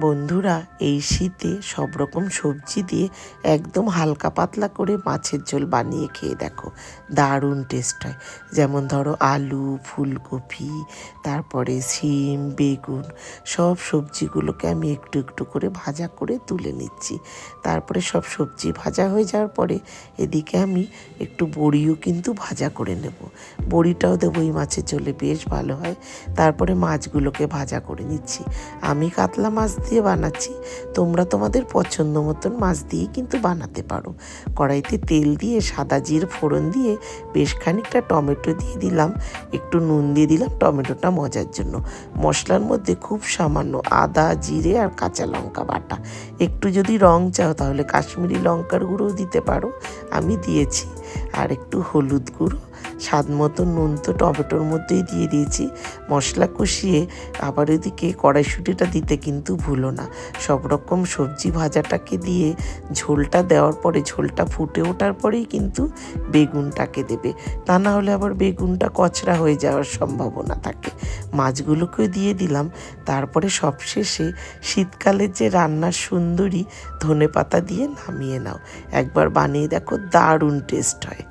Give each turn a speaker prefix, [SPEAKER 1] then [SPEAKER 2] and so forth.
[SPEAKER 1] বন্ধুরা, এই শীতে সব রকম সবজি দিয়ে একদম হালকা পাতলা করে মাছের ঝোল বানিয়ে খেয়ে দেখো, দারুণ টেস্ট হয়। যেমন ধরো আলু, ফুলকপি, তারপরে শিম, বেগুন, সব সবজিগুলোকে আমি একটু একটু করে ভাজা করে তুলে নিচ্ছি। তারপরে সব সবজি ভাজা হয়ে যাওয়ার পরে এদিকে আমি একটু বড়িও কিন্তু ভাজা করে নেব। বড়িটাও দেবো এই মাছের ঝোলে, বেশ ভালো হয়। তারপরে মাছগুলোকে ভাজা করে নিচ্ছি। আমি কাতলা মাছ দিয়ে বানাচ্ছি, তোমরা তোমাদের পছন্দ মতন মাছ দিয়েই কিন্তু বানাতে পারো। কড়াইতে তেল দিয়ে সাদা জিরে ফোড়ন দিয়ে বেশ খানিকটা টমেটো দিয়ে দিলাম, একটু নুন দিয়ে দিলাম টমেটোটা মজার জন্য। মশলার মধ্যে খুব সামান্য আদা, জিরে আর কাঁচা লঙ্কা বাটা। একটু যদি রং চাও তাহলে কাশ্মীরি লঙ্কার গুঁড়োও দিতে পারো, আমি দিয়েছি। আর একটু হলুদ গুঁড়ো, স্বাদ মতো নুন তো টমেটোর মধ্যেই দিয়ে দিয়েছি। মশলা কষিয়ে আবার এদিকে কড়াইশুঁটিটা দিতে কিন্তু ভুলো না। সব রকম সবজি ভাজাটাকে দিয়ে ঝোলটা দেওয়ার পরে, ঝোলটা ফুটে ওঠার পরেই কিন্তু বেগুনটাকে দেবে, তা না হলে আবার বেগুনটা কচরা হয়ে যাওয়ার সম্ভাবনা থাকে। মাছগুলোকেও দিয়ে দিলাম। তারপরে সবশেষে শীতকালের যে রান্নার সুন্দরী ধনেপাতা দিয়ে নামিয়ে নাও। একবার বানিয়ে দেখো, দারুণ টেস্ট হয়।